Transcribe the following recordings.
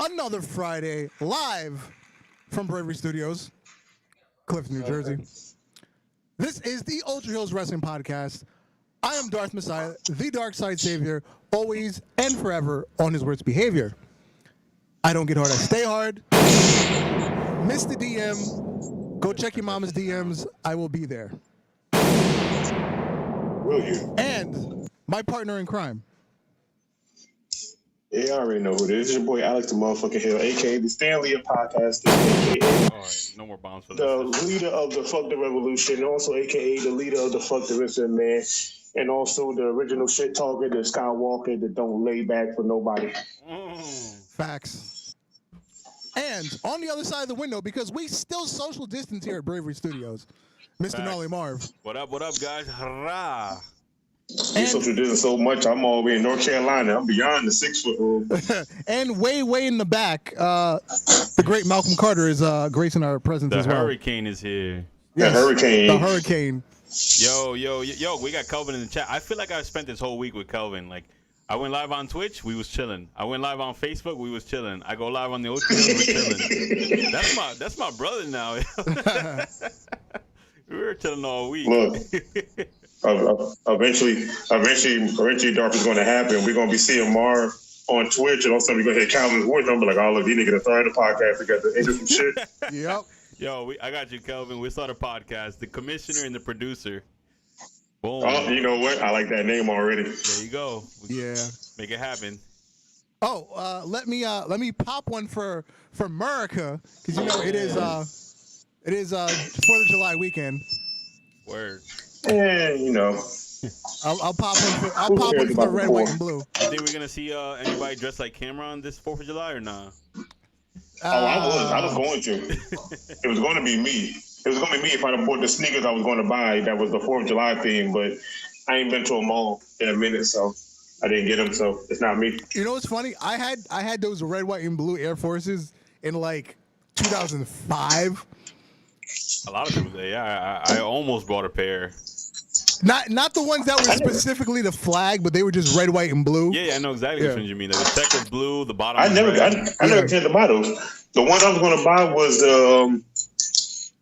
Another Friday, live from Bravery Studios, Clifton, New Jersey. This is the Ultra Heelz Wrestling Podcast. I am Darth Messiah, the Dark Side Savior, always and forever on his worst behavior. I don't get hard, I stay hard. Miss the DM, go check your mama's DMs. I will be there. Will you? And my partner in crime. Yeah, I already know who it is. It's your boy Alex the motherfucking Hill, a.k.a. the Stanley of podcasting, a.k.a. All right, no more bombs for the this. leader of the Fuck the Revolution, and also a.k.a. the leader of the Fuck the Wrestling Man, and also the original shit talker, the Skywalker that don't lay back for nobody. Facts. And on the other side of the window, because we still social distance here at Bravery Studios, Mr. Gnarly Marv. What up, guys? Hurrah! We social distance so much, I'm all the way in North Carolina. I'm beyond the 6 foot rule. And way in the back, the great Malcolm Carter is gracing our presence as well. The Hurricane is here. Yes, the Hurricane. The Hurricane. Yo, we got Kelvin in the chat. I feel like I spent this whole week with Kelvin. Like, I went live on Twitch, we was chilling. I went live on Facebook, we was chilling. I go live on the Ultra Heelz, we were chilling. That's my brother now. We were chilling all week. Look. Eventually, Dark is going to happen. We're going to be seeing Marv on Twitch, and all of a sudden we're going to hear Calvin's voice. I'm like, oh, look, these niggas are starting the podcast together. Ain't this some shit? Yep. Yo, I got you, Kelvin. We start a podcast. The commissioner and the producer. Boom. Oh, you know what? I like that name already. There you go. Yeah. Make it happen. Oh, let me pop one for America, because you know it is 4th of July weekend. Word. And you know, I'll pop one for the red, white, and blue. You think we're gonna see anybody dressed like Cameron this 4th of July or not? I was going to. It was going to be me. It was going to be me if I'd have bought the sneakers I was going to buy. That was the 4th of July theme, but I ain't been to a mall in a minute, so I didn't get them. So it's not me. You know what's funny? I had those red, white, and blue Air Forces in like 2005. A lot of people. Yeah, I almost bought a pair. Not the ones that were specifically the flag, but they were just red, white, and blue. Yeah, I know exactly which ones you mean. The check was blue, the bottom. I never cared to buy those. The ones I was going to buy was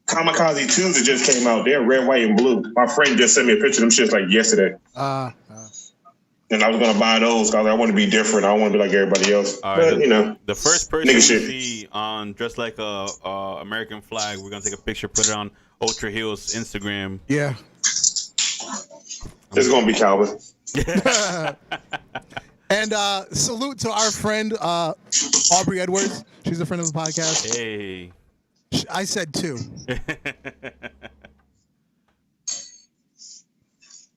Kamikaze 2s that just came out. They're red, white, and blue. My friend just sent me a picture of them shits like yesterday. And I was going to buy those because I want to be different. I don't want to be like everybody else. But, you know. The first person you see on dressed like a American flag, we're going to take a picture, put it on Ultra Heelz Instagram. Yeah. It's going to be Calvin. And salute to our friend Aubrey Edwards. She's a friend of the podcast. Hey. I said 2.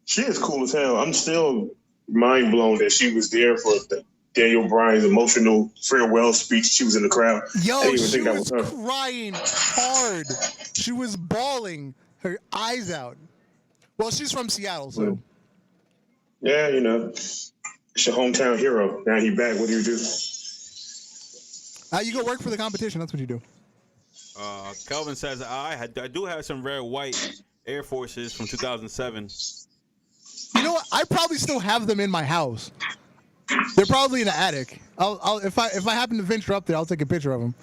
She is cool as hell. I'm still mind blown that she was there for Daniel Bryan's emotional farewell speech. She was in the crowd. Yo, she was crying hard. She was bawling her eyes out. Well, she's from Seattle, so. Yeah, you know, it's your hometown hero. Now he back. What do you do? You go work for the competition. That's what you do. Kelvin says, I do have some red, white Air Forces from 2007. You know what? I probably still have them in my house. They're probably in the attic. I'll if I happen to venture up there, I'll take a picture of them.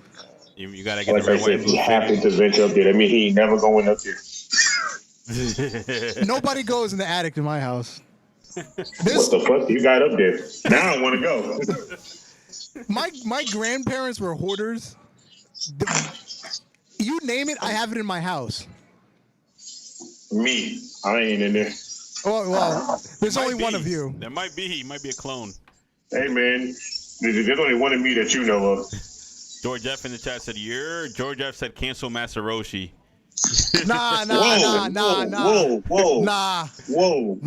You gotta get the red, white, and blue. If you happen to venture up there, I mean, he ain't never going up there. Nobody goes in the attic in my house. What the fuck you got up there? Now I want to go. My grandparents were hoarders. You name it, I have it in my house. Me, I ain't in there. Well, there's only one of you. There might be. He might be a clone. Hey man, there's only one of me that you know of. George F in the chat said, George F said cancel Master Roshi. Nah. Whoa.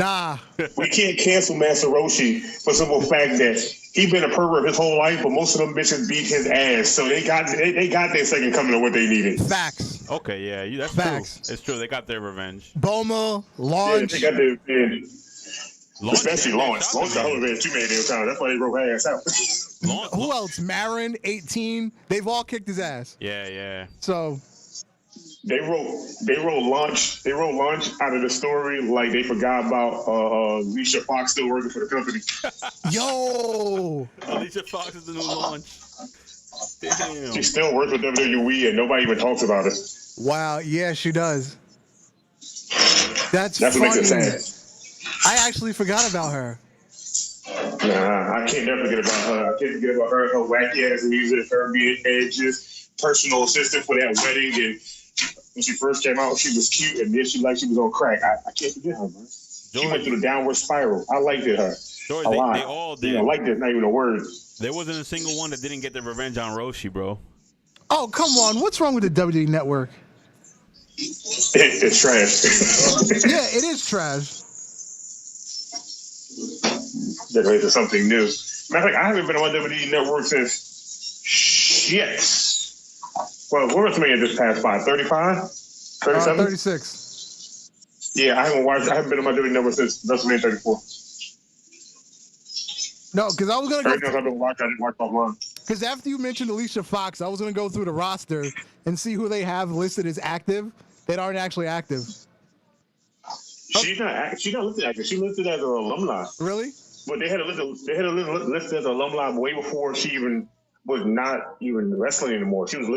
We can't cancel Master Roshi for simple fact that He been a pervert his whole life, but most of them bitches beat his ass. So they got their second coming of what they needed. Facts. Okay, yeah, that's Facts. true. It's true. They got their revenge. Boma, Launch. Yeah, they got their revenge. Especially Launch. Launch the whole revenge too many damn times. That's why they broke her ass out. Who else? Marin, 18. They've all kicked his ass. Yeah. So they wrote Launch out of the story like they forgot about Alicia Fox still working for the company. Yo, Alicia Fox is the new Launch. Damn. She still works with WWE and nobody even talks about it. wow, yeah, she does. That's what makes it funny. sad. I actually forgot about her. Nah, I can't never forget about her. I can't forget about her wacky ass music, her being Edge's personal assistant for that wedding. And when she first came out, she was cute, and then she was on crack. I can't forget her, man. She went through the downward spiral. I liked it, her. George, a lot. They all did. I liked it, not even a word. There wasn't a single one that didn't get their revenge on Roshi, bro. Oh, come on. What's wrong with the WWE Network? It's trash. Yeah, it is trash. They're ready for something new. Matter of fact, I haven't been on WWE Network since shit. Well, what was WrestleMania this past 35? 37? 36. Yeah, I haven't been on my WWE Network since WrestleMania 34. No, because I was going Everything else I've been watching, I didn't watch offline. Because after you mentioned Alicia Fox, I was going to go through the roster and see who they have listed as active that aren't actually active. She's not listed active. She's listed as an alumni. Really? But they had a list as an alumni way before she even was not even wrestling anymore. She was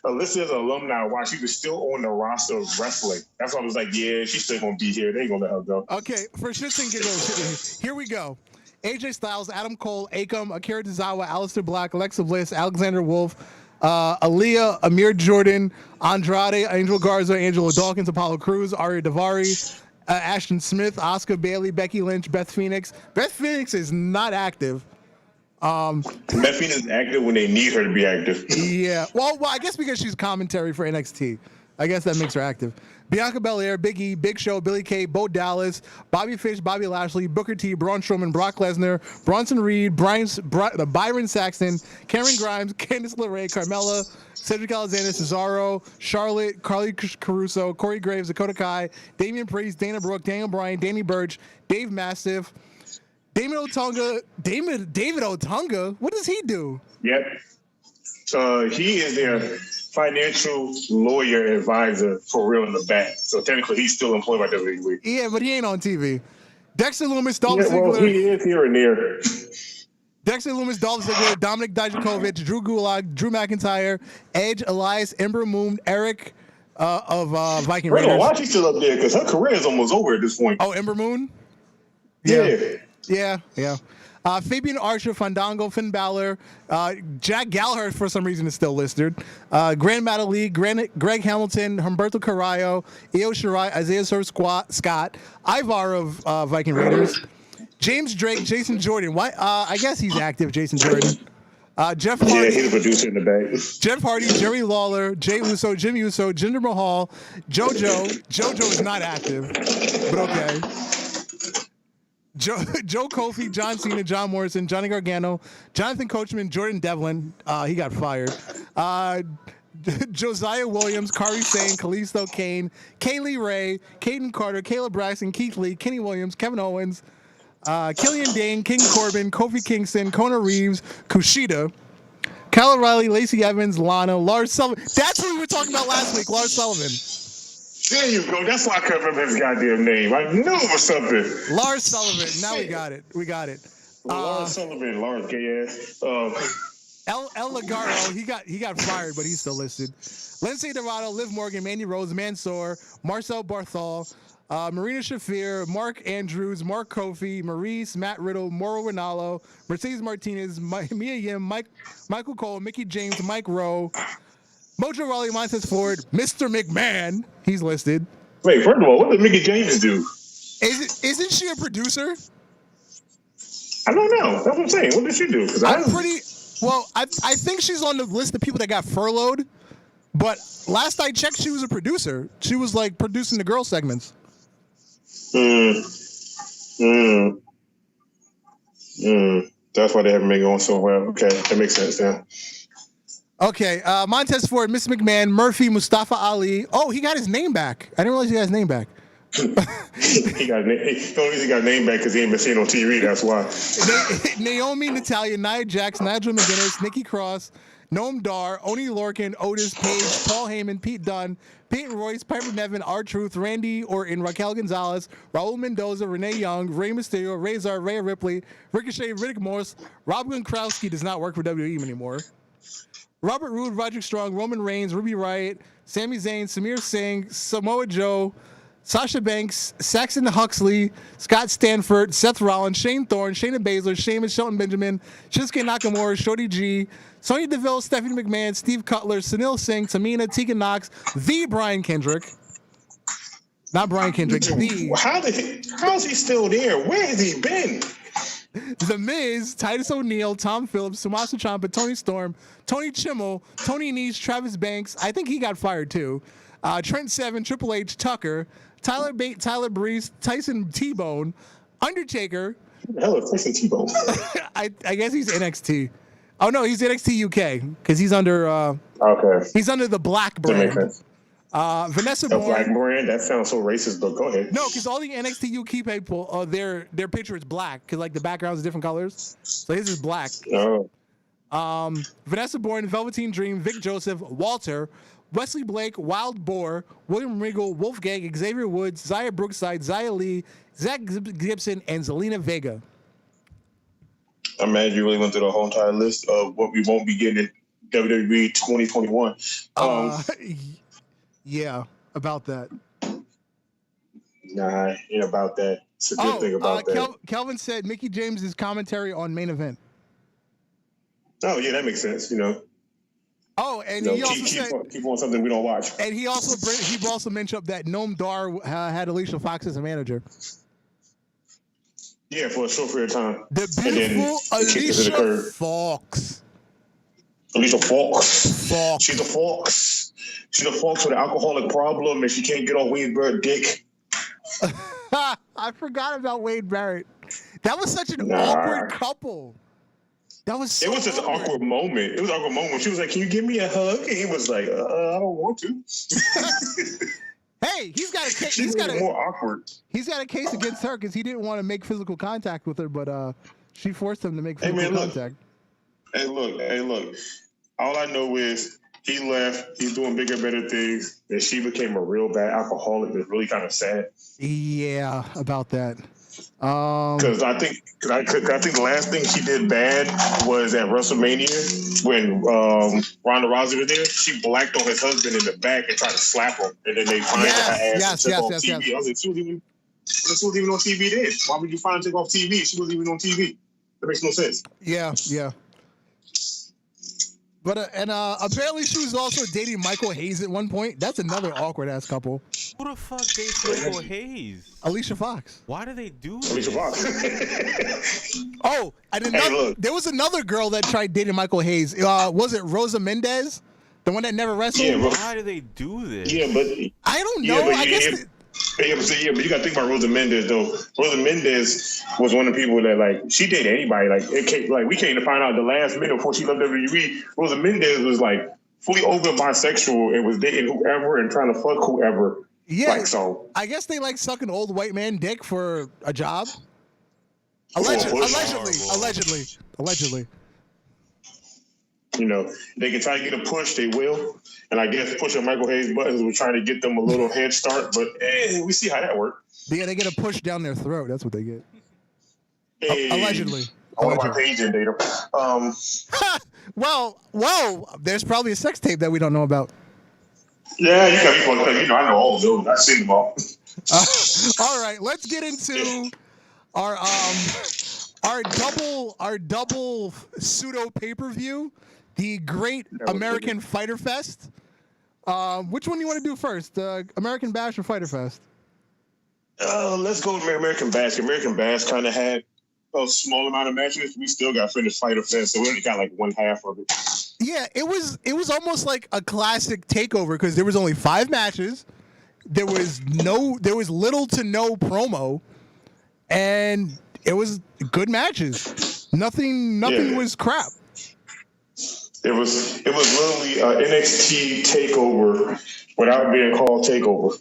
listed as an alumni while she was still on the roster of wrestling. That's why I was like, yeah, she's still gonna be here. They ain't gonna let her go. Okay, for shits and giggles, here we go. AJ Styles, Adam Cole, Akam, Akira Tozawa, Aleister Black, Alexa Bliss, Alexander Wolf, Aaliyah, Amir Jordan, Andrade, Angel Garza, Angelo Dawkins, Apollo Crews, Arya Davari, Ashton Smith, Asuka, Bayley, Becky Lynch, Beth Phoenix. Beth Phoenix is not active. Beth Phoenix is active when they need her to be active. Yeah. Well, I guess because she's commentary for NXT. I guess that makes her active. Bianca Belair, Big E, Big Show, Billie Kay, Bo Dallas, Bobby Fish, Bobby Lashley, Booker T, Braun Strowman, Brock Lesnar, Bronson Reed, Byron Saxton, Cameron Grimes, Candice LeRae, Carmella, Cedric Alexander, Cesaro, Charlotte, Carly Caruso, Corey Graves, Dakota Kai, Damian Priest, Dana Brooke, Daniel Bryan, Danny Burch, Dave Mastiff, David Otunga. What does he do? Yep. He is their financial lawyer advisor for real in the back. So technically, he's still employed by WWE. Yeah, but he ain't on TV. Dexter Lumis, Dolph Yeah, well, Ziggler. he is here and there. Dexter Lumis, Dolph Ziggler, Dominic Dijakovic, Drew Gulak, Drew McIntyre, Edge, Elias, Ember Moon, Eric of Viking Raiders. Why is she still up there? Because her career is almost over at this point. Oh, Ember Moon? Yeah. Yeah. Fabian Archer, Fandango, Finn Balor, Jack Gallagher for some reason is still listed. Grand Metalik, Greg Hamilton, Humberto Carrillo, Io Shirai, Isaiah Surf Scott, Ivar of Viking Raiders, James Drake, Jason Jordan. Why? I guess he's active, Jason Jordan. Jeff Hardy. Yeah, he's a producer in the back. Jeff Hardy, Jerry Lawler, Jay Uso, Jim Uso, Jinder Mahal, JoJo. JoJo is not active, but okay. Joe Kofi, John Cena, John Morrison, Johnny Gargano, Jonathan Coachman, Jordan Devlin. He got fired. Josiah Williams, Kari Sane, Kalisto Kane, Kaylee Ray, Caden Carter, Caleb Braxton, Keith Lee, Kenny Williams, Kevin Owens, Killian Dane, King Corbin, Kofi Kingston, Kona Reeves, Kushida, Kyle O'Reilly, Lacey Evans, Lana, Lars Sullivan. That's who we were talking about last week, Lars Sullivan. There you go. That's why I couldn't remember his goddamn name. I knew it was something. Lars Sullivan. Now we got it. Lars Sullivan, Lars gay ass. El Ligaro, he got fired, but he's still listed. Lindsay Dorado, Liv Morgan, Mandy Rose, Mansoor, Marcel Barthol, Marina Shafir, Mark Andrews, Mark Kofi, Maurice, Matt Riddle, Mauro Ranallo, Mercedes Martinez, Mia Yim, Michael Cole, Mickey James, Mike Rowe, Mojo Rawley, Montez Ford, Mr. McMahon, he's listed. Wait, first of all, what did Mickey James do? Isn't she a producer? I don't know. That's what I'm saying. What did she do? I think she's on the list of people that got furloughed, but last I checked, she was a producer. She was like producing the girl segments. That's why they haven't been going so well. Okay, that makes sense now. Okay, Montez Ford, Miss McMahon, Murphy, Mustafa Ali. Oh, he got his name back. I didn't realize he got his name back. The only reason he got named back because he ain't been seen on TV. That's why. Naomi, Natalia, Nia Jax, Nigel McGuinness, Nikki Cross, Noam Dar, Oni Lorcan, Otis Page, Paul Heyman, Pete Dunne, Peyton Royce, Piper Nevin, R-Truth, Randy Orton, Raquel Gonzalez, Raul Mendoza, Renee Young, Rey Mysterio, Razor, Rhea Ripley, Ricochet, Riddick Morse. Rob Gronkowski does not work for WWE anymore. Robert Roode, Roderick Strong, Roman Reigns, Ruby Riott, Sami Zayn, Samir Singh, Samoa Joe, Sasha Banks, Saxon Huxley, Scott Stanford, Seth Rollins, Shane Thorne, Shayna Baszler, Sheamus, Shelton Benjamin, Shinsuke Nakamura, Shorty G, Sonya Deville, Stephanie McMahon, Steve Cutler, Sunil Singh, Tamina, Tegan Knox, the Brian Kendrick. Not Brian Kendrick, the. How is he still there? Where has he been? The Miz, Titus O'Neil, Tom Phillips, Tommaso Ciampa, Tony Storm, Tony Chimmel, Tony Nese, Travis Banks. I think he got fired too. Trent Seven, Triple H, Tucker, Tyler Bate, Tyler Breeze, Tyson T-Bone, Undertaker. Who the hell is Tyson T-Bone? I guess he's NXT. Oh no, he's NXT UK because he's under. Okay. He's under the Black That makes brand. sense. Vanessa The Bourne. Black brand? That sounds so racist, but go ahead. No, because all the NXT UK people, their picture is black because like the background's different colors. So his is black. Oh. Vanessa Bourne, Velveteen Dream, Vic Joseph, Walter, Wesley Blake, Wild Boar, William Regal, Wolfgang, Xavier Woods, Zaya Brookside, Zaya Lee, Zach Gibson, and Zelina Vega. I'm mad you really went through the whole entire list of what we won't be getting in WWE 2021. Yeah, about that. Nah, ain't about that. It's a good thing about that. Kelvin said Mickey James' commentary on Main Event. Oh, yeah, that makes sense, you know. Oh, and You know, he also said, keep on something we don't watch. and he also mentioned that Noam Dar had Alicia Fox as a manager. Yeah, for a short period of time. The And then beautiful the kick is in the Alicia curve. Fox. Alicia Fox. Fox. She's a fox. She's a fox with an alcoholic problem, and she can't get off Wayne's dick. I forgot about Wade Barrett. That was such an Nah. awkward couple. That was so It was just an awkward moment. It was an awkward moment. She was like, "Can you give me a hug?" And he was like, "I don't want to." Hey, he's got a case. She's more awkward. He's got a case against her because he didn't want to make physical contact with her, but she forced him to make Hey, physical man, look. contact. Hey, look. All I know is he left. He's doing bigger, better things. And she became a real bad alcoholic. It's really kind of sad. Yeah, about that. Because I think the last thing she did bad was at WrestleMania when Ronda Rousey was there. She blacked on his husband in the back and tried to slap him, and then they find her ass and took off TV. Yes. I was like, she was even on TV then. Why would you find her take off TV? She wasn't even on TV. That makes no sense. Yeah. But apparently she was also dating Michael Hayes at one point. That's another awkward ass couple. Who the fuck dates Michael Hayes? Alicia Fox. Why do they do this? Alicia Fox. Oh, there was another girl that tried dating Michael Hayes. Was it Rosa Mendez? The one that never wrestled? Yeah, Why do they do this? Yeah, but I don't know. but I guess. but you got to think about Rosa Mendez though. Rosa Mendez was one of the people that like she dated anybody. We came to find out the last minute before she left WWE. Rosa Mendez was like fully open bisexual and was dating whoever and trying to fuck whoever. Yeah, like so. I guess they like sucking old white man dick for a job. Horrible. Allegedly. You know, they can try to get a push, they will. And I guess pushing Michael Hayes' buttons was trying to get them a little head start, but we see how that worked. Yeah, they get a push down their throat. That's what they get. Hey, Allegedly. I want my page in data. Well, there's probably a sex tape that we don't know about. Yeah, you got me fucked up. You know, I know all of those. I've seen them all. All right, let's get into our double pseudo pay-per-view, the Great American Fyter Fest. Which one do you want to do first, American Bash or Fyter Fest? Let's go with American Bash. American Bash kind of had a small amount of matches. We still got finished Fyter Fest, so we only got like one half of it. Yeah, it was almost like a classic takeover because there was only 5 matches. There was little to no promo, and it was good matches. Nothing was crap. It was literally an NXT takeover without being called takeover.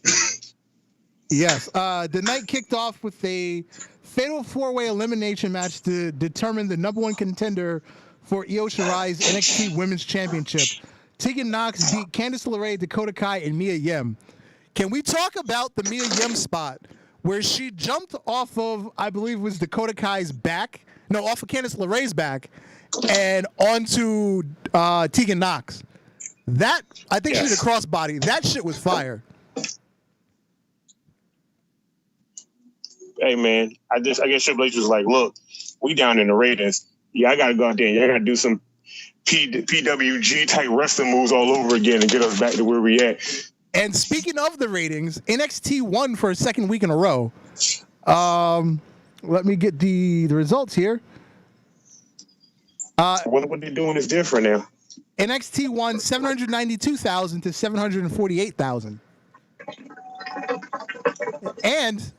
Yes. The night kicked off with a fatal 4-way elimination match to determine the #1 contender for Io Shirai's NXT Women's Championship. Tegan Nox beat Candice LeRae, Dakota Kai, and Mia Yim. Can we talk about the Mia Yim spot where she jumped off of, I believe it was Dakota Kai's back? No, off of Candice LeRae's back and onto Tegan Nox. That, I think she did a crossbody. That shit was fire. Hey, man, I guess Triple H was like, look, we down in the ratings. Yeah, I got to go out there and I got to do some PWG type wrestling moves all over again and get us back to where we at. And speaking of the ratings, NXT won for a second week in a row. Let me get the results here. What they're doing is different now. NXT won 792,000 to 748,000. And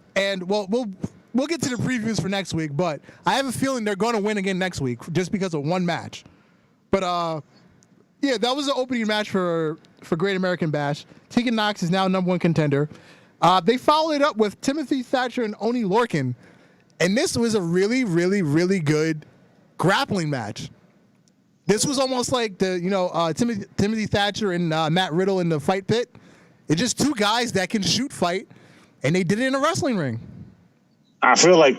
well, we'll get to the previews for next week, but I have a feeling they're going to win again next week just because of one match. But yeah, that was the opening match for Great American Bash. Tegan Nox is now #1 contender. They followed it up with Timothy Thatcher and Oney Lorcan, and this was a really, really, really good grappling match. This was almost like the Timothy Thatcher and Matt Riddle in the fight pit. It's just two guys that can shoot fight, and they did it in a wrestling ring. I feel like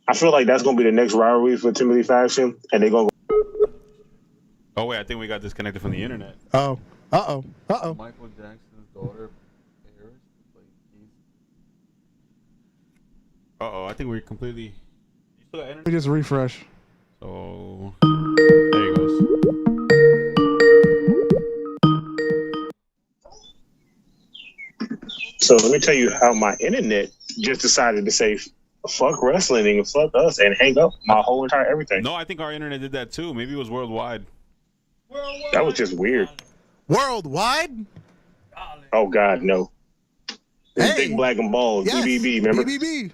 that's gonna be the next rivalry for Timothy Thatcher, and they're gonna. Oh wait, I think we got disconnected from the internet. Oh. Uh-oh. Michael Jackson's daughter, Paris, like I think we're completely. You still got internet? We just refresh. So there he goes. So let me tell you how my internet just decided to say fuck wrestling and fuck us and hang up my whole entire everything. No, I think our internet did that too. Maybe it was worldwide. That was just weird. Worldwide? Oh God, no. Hey. Big black and bald, Yes. BBB, remember? BBB.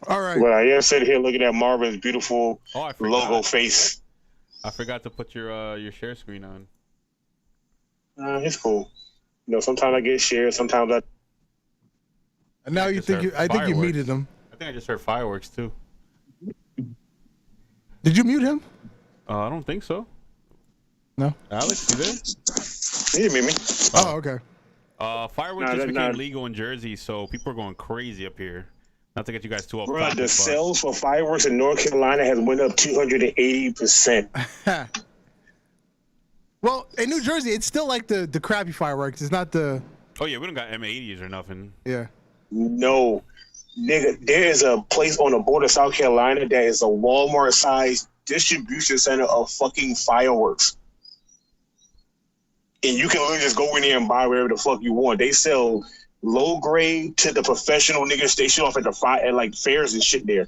All right. Well, I am sitting here looking at Marvin's beautiful I forgot. logo face. I forgot to put your share screen on. It's cool. Sometimes I get shared, sometimes I. And now you think I think you muted him. I think I just heard fireworks too. Did you mute him? I don't think so. No. Alex, you there? You didn't mute me. Oh, okay. Fireworks just became legal in Jersey, so people are going crazy up here. Not to get you guys too off Bro, topic, the sales for fireworks in North Carolina has went up 280%. Well, in New Jersey, it's still like the crappy fireworks. It's not the. Oh yeah, we don't got M80s or nothing. Yeah. No, nigga, there is a place on the border of South Carolina that is a Walmart-sized distribution center of fucking fireworks. And you can literally just go in there and buy whatever the fuck you want. They sell low grade to the professional niggas. They show off at like fairs and shit there.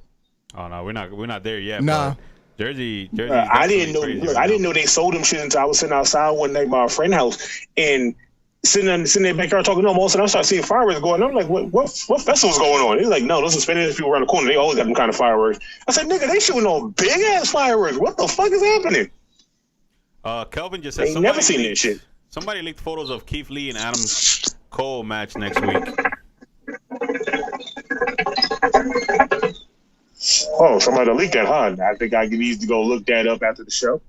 Oh no, we're not there yet. Nah. Jersey. I didn't know. Look, I didn't know they sold them shit until I was sitting outside one night by a friend's house and sitting in the backyard talking to them. All of a sudden, I started seeing fireworks going. I'm like, what festival's going on? They're like, no, those are Spanish people around the corner. They always got them kind of fireworks. I said, nigga, they shooting on big ass fireworks. What the fuck is happening? Kelvin just said Ain't never seen that shit. Somebody leaked photos of Keith Lee and Adam Cole match next week. Oh, somebody leaked that, huh? I think I need to go look that up after the show.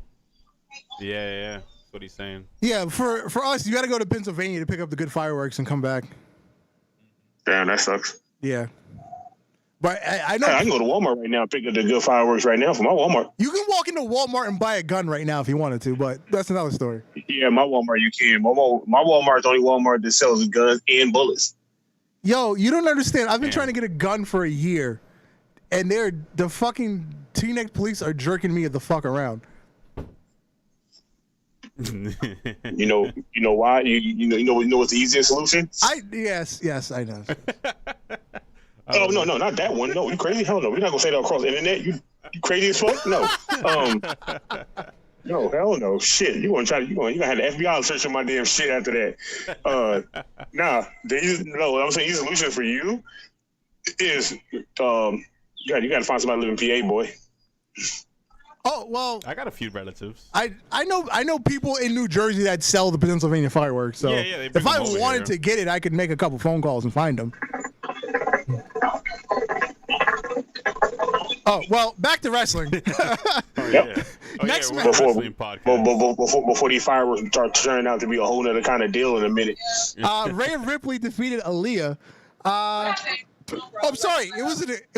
Yeah. That's what he's saying. Yeah, for us, you got to go to Pennsylvania to pick up the good fireworks and come back. Damn, that sucks. Yeah. But I know. Hey, I can go to Walmart right now and pick up the good fireworks right now for my Walmart. You can walk into Walmart and buy a gun right now if you wanted to, but that's another story. Yeah, my Walmart you can. My Walmart's the only Walmart that sells guns and bullets. Yo, you don't understand. I've been trying to get a gun for a year, and the fucking T-neck police are jerking me the fuck around. You know why? You know what's the easiest solution? Yes, I know. Oh no, not that one. No, you crazy? Hell no. We're not gonna say that across the internet. You crazy as fuck? No. No, hell no. Shit. You gonna have the FBI searching my damn shit after that. Nah. I'm saying easy solution for you is you got to find somebody living in PA, boy. Oh well, I got a few relatives. I know people in New Jersey that sell the Pennsylvania fireworks. So Yeah, they bring if I them over wanted here. to get it, I could make a couple phone calls and find them. Oh well, back to wrestling. Oh, Yep. yeah. Oh, Next yeah, match. we're a wrestling podcast. Before these fireworks start turning out to be a whole other kind of deal in a minute. Rhea Ripley defeated Aaliyah. I'm sorry, it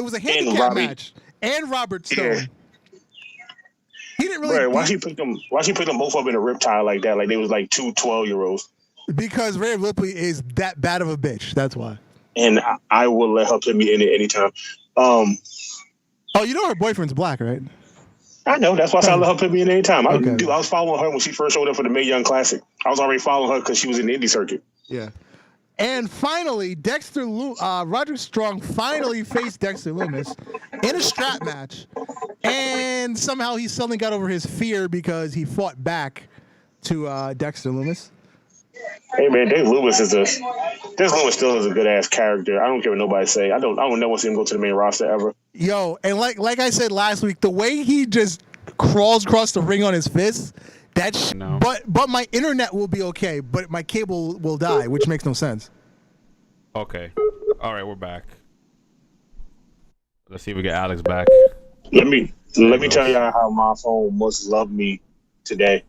was a handicap Robbie. match. And Robert Stone. Yeah. He didn't really Why she put them both up in a riptide like that? Like they was like two 12-year-olds. because Rhea Ripley is that bad of a bitch. That's why. And I will let her put me in it anytime. Oh, you know her boyfriend's black, right? I know. That's why I let her put me in anytime. I Okay. was following her when she first showed up for the Mae Young Classic. I was already following her because she was in the indie circuit. Yeah. And finally, Roderick Strong finally faced Dexter Lumis in a strap match. And somehow he suddenly got over his fear because he fought back to Dexter Lumis. Hey man, Dave Lewis still is a good ass character. I don't care what nobody say. I don't never want to see him go to the main roster ever. Yo, and like I said last week, the way he just crawls across the ring on his fists, No. but my internet will be okay, but my cable will die, which makes no sense. Okay. All right, we're back. Let's see if we get Alex back. Let me tell y'all how my phone must love me today.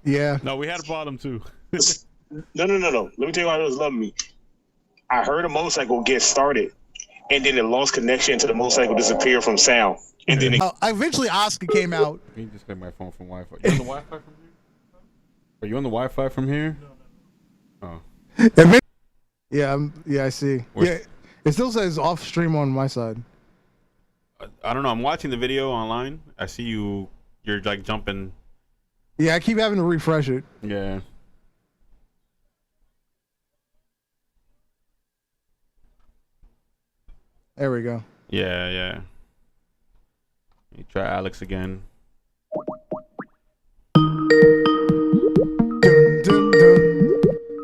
Yeah. No, we had a problem too. No. Let me tell you how it was loving me. I heard a motorcycle get started, and then it lost connection to the motorcycle disappear from sound. And then Eventually, Oscar came out. Can you just get my phone from Wi-Fi? You on the Wi-Fi from here? Are you on the Wi-Fi from here? Oh. Yeah, I see. Yeah, it still says off stream on my side. I don't know. I'm watching the video online. I see you. You're like jumping. Yeah, I keep having to refresh it. Yeah. There we go. Yeah. You try Alex again.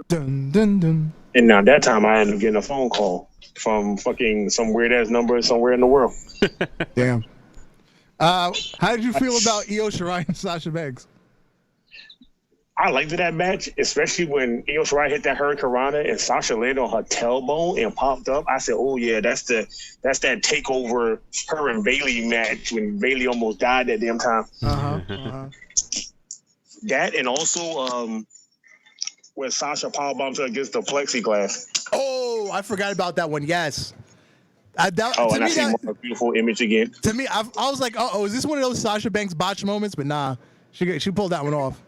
Dun. And now that time I ended up getting a phone call from fucking some weird ass number somewhere in the world. Damn. How did you feel about Io Shirai and Sasha Banks? I liked that match, especially when Io Shirai hit that Hurricanrana and Sasha landed on her tailbone and popped up. I said, "Oh yeah, that's that takeover her and Bayley match when Bayley almost died that damn time." That and also when Sasha powerbombed her against the plexiglass. Oh, I forgot about that one. Yes. And I see a beautiful image again. To me, I was like, "Oh, is this one of those Sasha Banks botch moments?" But nah, she pulled that one off.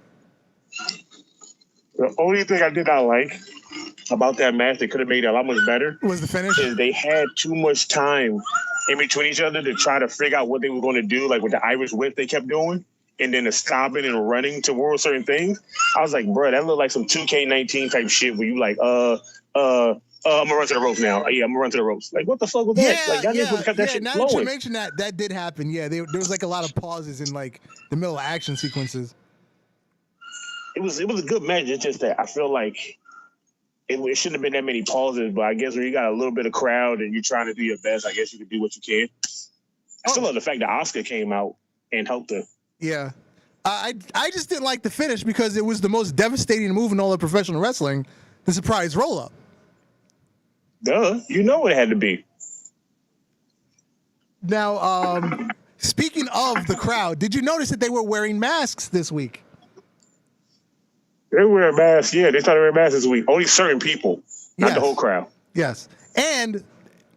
The only thing I did not like about that match that could have made it a lot much better Was the finish? is they had too much time in between each other to try to figure out what they were going to do, like with the Irish whip they kept doing, and then the stopping and running towards certain things. I was like, bro, that looked like some 2K19 type shit where you like, I'm gonna run to the ropes now. Yeah, I'm gonna run to the ropes. Like, what the fuck was that? Like, y'all niggas kept that shit now that you flowing. mention that did happen. Yeah, there was like a lot of pauses in like the middle of action sequences. It was a good match. It's just that I feel like it shouldn't have been that many pauses. But I guess when you got a little bit of crowd and you're trying to do your best, I guess you can do what you can. I still love the fact that Asuka came out and helped her. Yeah. I just didn't like the finish because it was the most devastating move in all of professional wrestling, the surprise roll-up. Duh. You know it had to be. Now, speaking of the crowd, did you notice that they were wearing masks this week? They wear masks. Yeah, they started wearing masks this week. Only certain people, not the whole crowd. Yes. And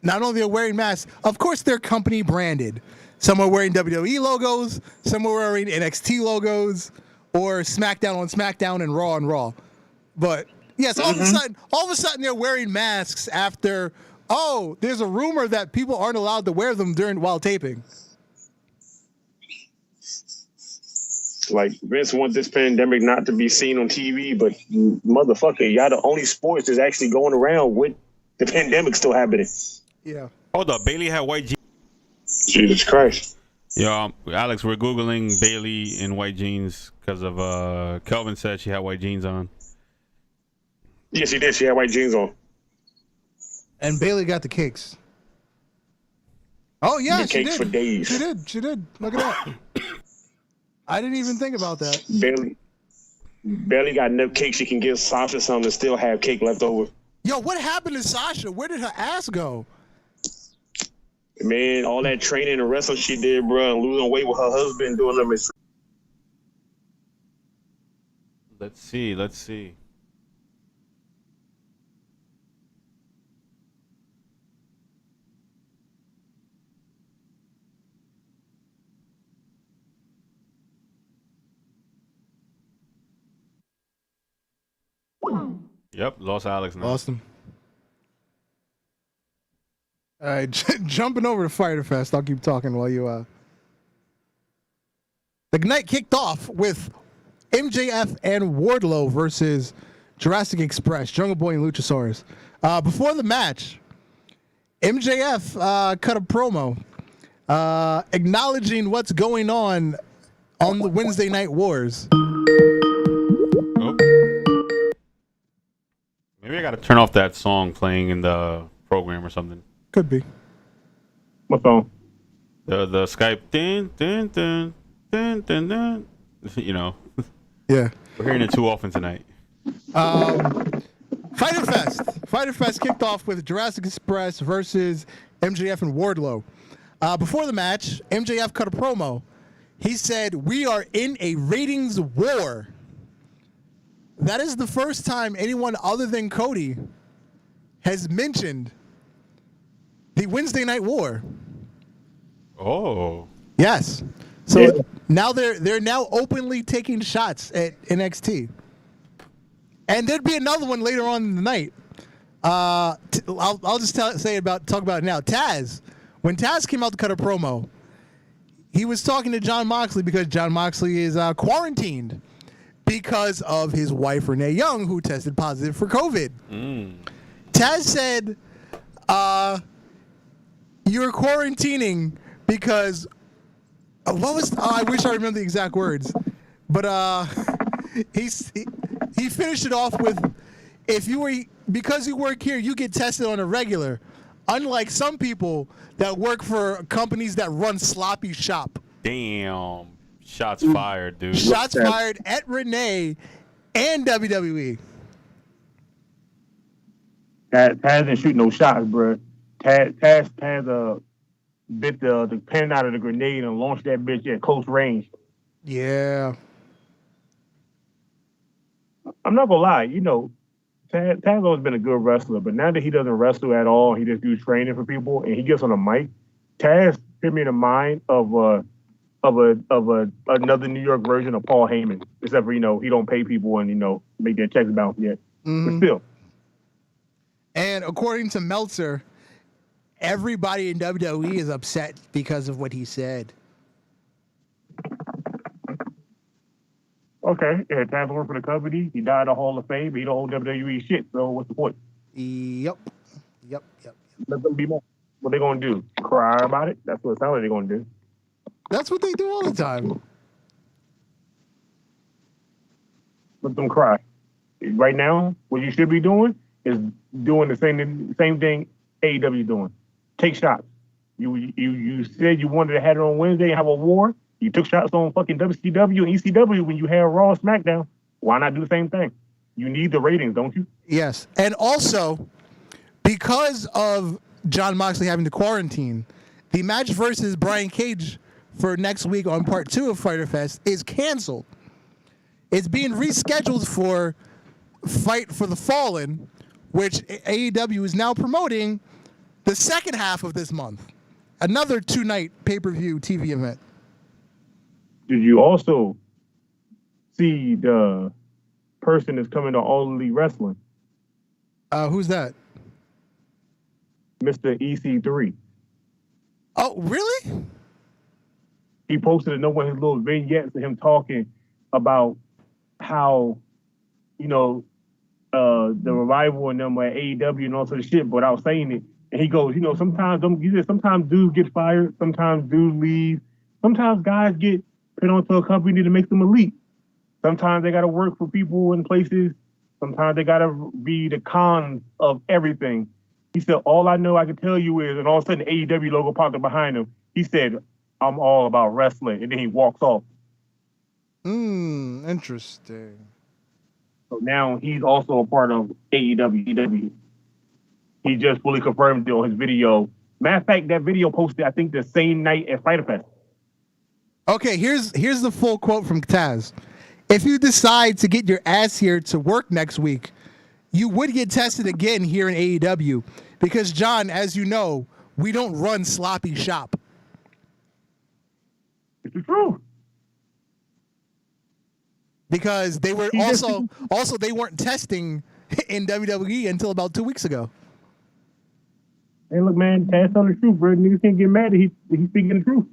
not only they're wearing masks, of course they're company branded. Some are wearing WWE logos, some are wearing NXT logos, or SmackDown on SmackDown and Raw on Raw. But yes, all of a sudden they're wearing masks after, there's a rumor that people aren't allowed to wear them while taping. Like, Vince wants this pandemic not to be seen on TV, but motherfucker, y'all the only sports that's actually going around with the pandemic still happening. Yeah. Hold up, Bayley had white jeans. Jesus Christ. Yo, Alex, we're Googling Bayley in white jeans because of Kelvin said she had white jeans on. Yes, she did. She had white jeans on. And Bailey got the cakes. Oh yeah, The she cakes did. for days. She did. Look at that. I didn't even think about that. Barely got enough cake. She can give Sasha something and still have cake left over. Yo, what happened to Sasha? Where did her ass go? Man, all that training and wrestling she did, bro, and losing weight with her husband doing them. Let's see. Yep, lost Alex now. Lost him. All right, jumping over to Fyter Fest. I'll keep talking while you. The night kicked off with MJF and Wardlow versus Jurassic Express, Jungle Boy and Luchasaurus. Before the match, MJF cut a promo acknowledging what's going on the Wednesday Night Wars. Oh. Maybe I gotta turn off that song playing in the program or something. Could be. What song? The Skype dun, dun, dun, dun, dun, dun. You know. Yeah. We're hearing it too often tonight. Fyter Fest. Fyter Fest kicked off with Jurassic Express versus MJF and Wardlow. Before the match, MJF cut a promo. He said, "We are in a ratings war." That is the first time anyone other than Cody has mentioned the Wednesday Night War. Oh. Yes. So now they're now openly taking shots at NXT. And there'd be another one later on in the night. I'll just talk about it now. Taz, when Taz came out to cut a promo, he was talking to Jon Moxley because Jon Moxley is quarantined because of his wife Renee Young, who tested positive for COVID. Taz said, "You're quarantining because I wish I remember the exact words, but he finished it off with, because you work here, you get tested on a regular, unlike some people that work for companies that run sloppy shop." Damn. Shots fired, dude. Shots fired at Renee and WWE. Taz didn't shoot no shots, bro. Taz bit the pin out of the grenade and launched that bitch at close range. Yeah. I'm not gonna lie, Taz always been a good wrestler, but now that he doesn't wrestle at all, he just do training for people and he gets on a mic. Taz put me in the mind of another New York version of Paul Heyman, except for he don't pay people and make their checks bounce yet. But still. And according to Meltzer, everybody in WWE is upset because of what he said. Okay, yeah, Taz worked for the company. He died of Hall of Fame. He don't hold WWE shit. So what's the point? Yep. Let them be more. What they gonna do? Cry about it? That's what it sounds like they're gonna do. That's what they do all the time. Let them cry. Right now, what you should be doing is doing the same thing AEW doing. Take shots. You said you wanted to have it on Wednesday and have a war. You took shots on fucking WCW and ECW when you had Raw and SmackDown. Why not do the same thing? You need the ratings, don't you? Yes. And also, because of Jon Moxley having to quarantine, the match versus Brian Cage for next week on part 2 of Fyter Fest is canceled. It's being rescheduled for Fight for the Fallen, which AEW is now promoting the second half of this month. Another 2-night pay-per-view TV event. Did you also see the person that's coming to All Elite Wrestling? Who's that? Mr. EC3. Oh, really? He posted his little vignettes of him talking about how, the revival and them at AEW and all sort of shit, but without saying it. And he goes, sometimes dudes get fired, sometimes dudes leave, sometimes guys get put onto a company to make them elite. Sometimes they got to work for people in places. Sometimes they got to be the cons of everything. He said, all I know I can tell you is, and all of a sudden the AEW logo popped up behind him. He said, I'm all about wrestling. And then he walks off. Interesting. So now he's also a part of AEW. He just fully confirmed it on his video. Matter of fact, that video posted, I think, the same night at Fyter Fest. Okay, here's the full quote from Taz. If you decide to get your ass here to work next week, you would get tested again here in AEW. Because, John, as you know, we don't run sloppy shop. It's the truth. Because they were also they weren't testing in WWE until about 2 weeks ago. Hey, look, man, Taz telling the truth, bro. Niggas can't get mad that he's speaking the truth.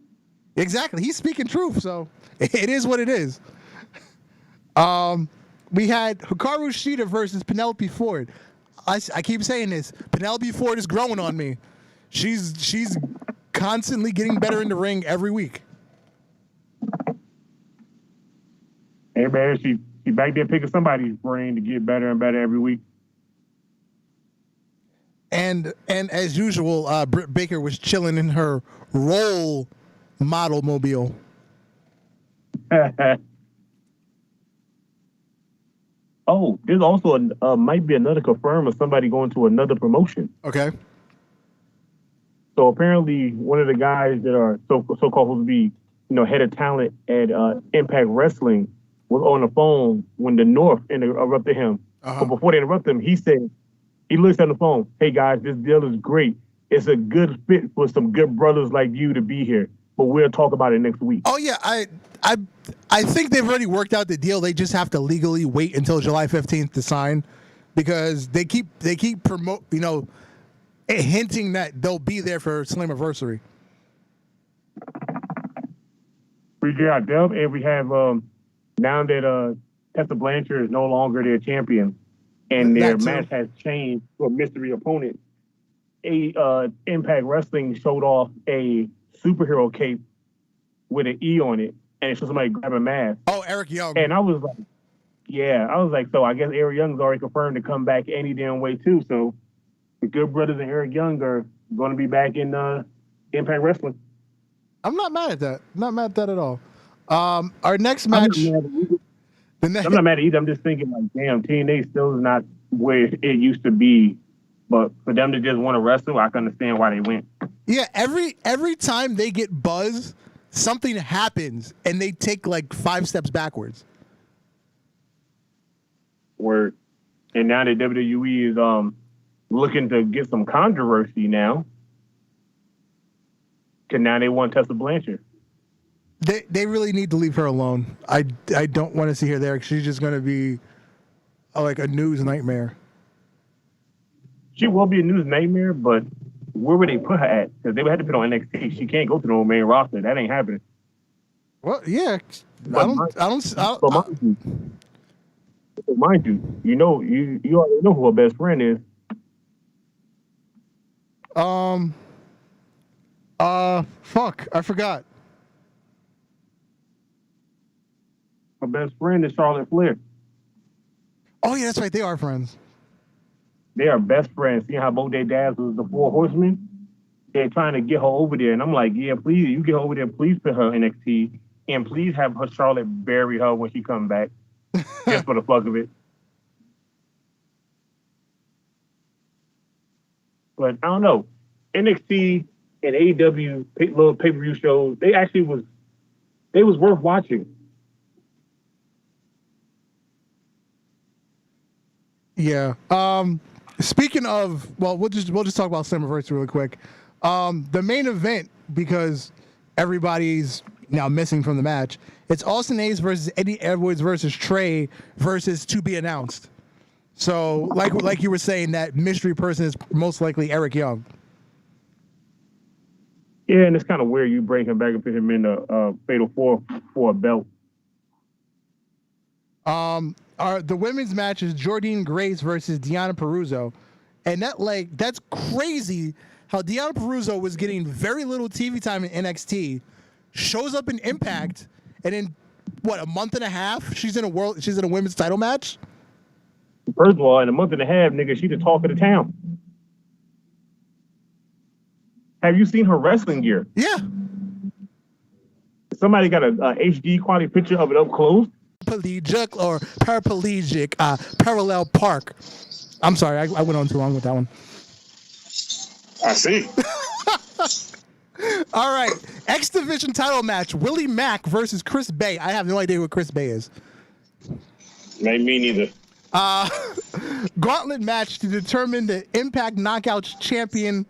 Exactly. He's speaking truth, so it is what it is. We had Hikaru Shida versus Penelope Ford. I keep saying this. Penelope Ford is growing on me. She's constantly getting better in the ring every week. Hey, man, she back there picking somebody's brain to get better and better every week. And as usual, Britt Baker was chilling in her role model mobile. Oh, there's also might be another confirm of somebody going to another promotion. Okay. So apparently, one of the guys that are so-called supposed to be, head of talent at Impact Wrestling was on the phone when the North interrupted him. Uh-huh. But before they interrupted him, he said, he looks on the phone, "Hey guys, this deal is great. It's a good fit for some good brothers like you to be here. But we'll talk about it next week." Oh yeah, I think they've already worked out the deal. They just have to legally wait until July 15th to sign, because they keep hinting that they'll be there for Slammiversary. We got Dub, and we have now that Tessa Blanchard is no longer their champion, and their match has changed to a mystery opponent. Impact Wrestling showed off a superhero cape with an E on it, and it's just somebody grabbing a mask. Oh, Eric Young. And I was like, so I guess Eric Young's already confirmed to come back any damn way too. So the Good Brothers and Eric Young are going to be back in Impact Wrestling. I'm not mad at that. Not mad at that at all. Our next match. I'm not mad at either. I'm just thinking, like, damn, TNA still is not where it used to be. But for them to just want to wrestle, I can understand why they went. Yeah, every time they get buzz, something happens, and they take like 5 steps backwards. Word. And now that WWE is looking to get some controversy now, because now they want Tessa Blanchard. They really need to leave her alone. I don't want to see her there. She's just going to be like a news nightmare. She will be a news nightmare, but where would they put her at? Because they would have to put her on NXT. She can't go to the main roster. That ain't happening. Well, yeah. Mind you, you already know who her best friend is. Fuck, I forgot. Her best friend is Charlotte Flair. Oh yeah, that's right. They are friends. They are best friends. See how both their dads was the 4 Horsemen? They're trying to get her over there, and I'm like, yeah, please, you get her over there. Please put her in NXT, and please have her Charlotte bury her when she comes back, just for the fuck of it. But I don't know. NXT and AEW little pay-per-view shows, they was worth watching. Yeah. Speaking of, well, we'll just talk about Slammiversary really quick. The main event, because everybody's now missing from the match, it's Austin Ace versus Eddie Edwards versus Trey versus to be announced. So, like you were saying, that mystery person is most likely Eric Young. Yeah, and it's kind of weird you bring him back and put him in the Fatal 4 for a belt. The women's match is Jordynne Grace versus Deonna Purrazzo, and that's crazy how Deonna Purrazzo was getting very little TV time in NXT, shows up in Impact, and in a month and a half she's in a women's title match. First of all, in a month and a half, nigga, she the talk of the town. Have you seen her wrestling gear? Yeah. Somebody got a HD quality picture of it up close. Paraplegic, parallel park. I'm sorry, I went on too long with that one. I see. All right, X Division title match: Willie Mack versus Chris Bay. I have no idea what Chris Bay is. Me neither. Gauntlet match to determine the Impact Knockouts Championship.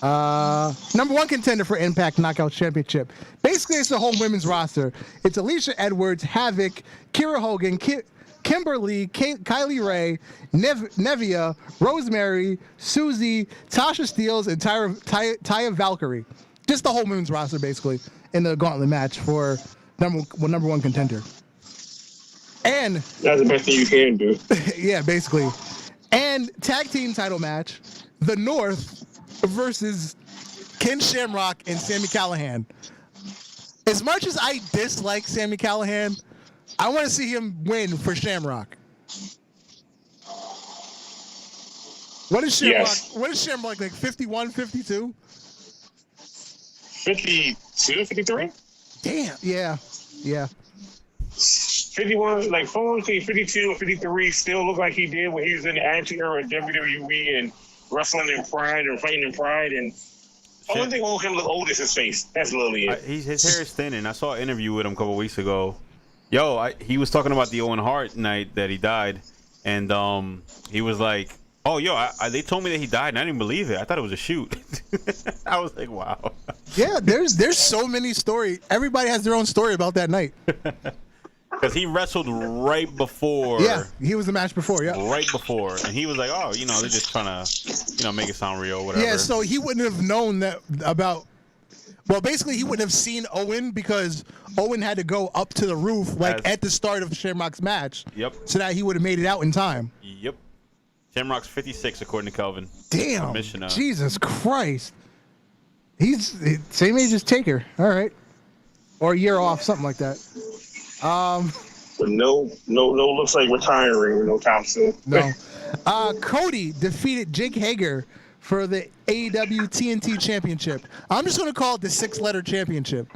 Number one contender for Impact Knockouts Championship. Basically, it's the whole women's roster. It's Alicia Edwards, Havoc, Kiera Hogan, Kimberly, Kylie Ray, Nevia, Rosemary, Susie, Tasha Steelz, and Taya Valkyrie. Just the whole women's roster, basically, in the Gauntlet match for number one contender. And that's the best thing you can do. Yeah, basically. And tag team title match: The North versus Ken Shamrock and Sami Callihan. As much as I dislike Sami Callihan, I want to see him win for Shamrock. What is Shamrock? Yes. What is Shamrock, like 51, 52? 52, 53? Damn. Yeah. 51, like 52 or 53 still look like he did when he was in the Attitude Era of WWE and wrestling in Pride or fighting in Pride. And the only thing won't him look old is his face. That's literally it. His hair is thinning. I saw an interview with him a couple weeks ago. He was talking about the Owen Hart night that he died, and he was like, "Oh, they told me that he died, and I didn't believe it. I thought it was a shoot." I was like, "Wow." Yeah, there's so many stories. Everybody has their own story about that night. Because he wrestled right before. Yeah, he was the match before. Yeah, right before, and he was like, "Oh, they're just trying to, make it sound real, whatever." Yeah, so he wouldn't have known that about. Well, basically, he wouldn't have seen Owen because Owen had to go up to the roof at the start of Shamrock's match. Yep. So that he would have made it out in time. Yep. Shamrock's 56 according to Kelvin. Damn. Jesus Christ. He's same age as Taker. All right. Or a year off, something like that. But no, looks like retiring no time soon. No. Cody defeated Jake Hager for the AEW TNT Championship. I'm just going to call it the 6-letter championship.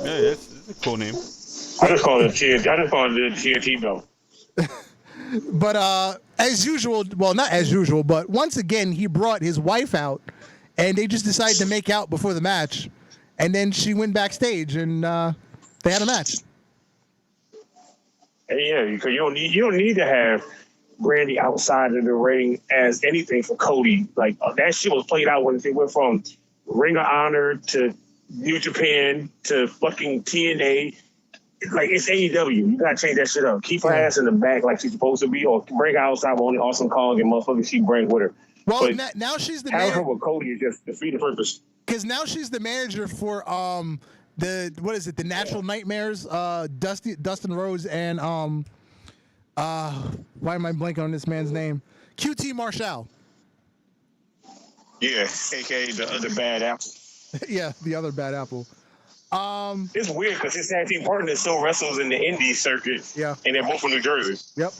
Yeah, it's a cool name. I just call it the TNT belt. But as usual, well, not as usual, but once again, he brought his wife out, and they just decided to make out before the match. And then she went backstage, and they had a match. Yeah, because you don't need to have Brandy outside of the ring as anything for Cody. Like that shit was played out when they went from Ring of Honor to New Japan to fucking TNA. Like it's AEW. You gotta change that shit up. Keep her ass in the back like she's supposed to be, or bring her outside with only Awesome Kong and motherfuckers she bring with her. Well, now she's the manager. Her with Cody is just defeat the purpose. Because now she's the manager for the Natural Nightmares, Dustin Rhodes and why am I blanking on this man's name? QT Marshall. Yeah, aka the other bad apple. Yeah, the other bad apple. It's weird because his tag team partner still wrestles in the indie circuit. Yeah, and they're both from New Jersey. Yep.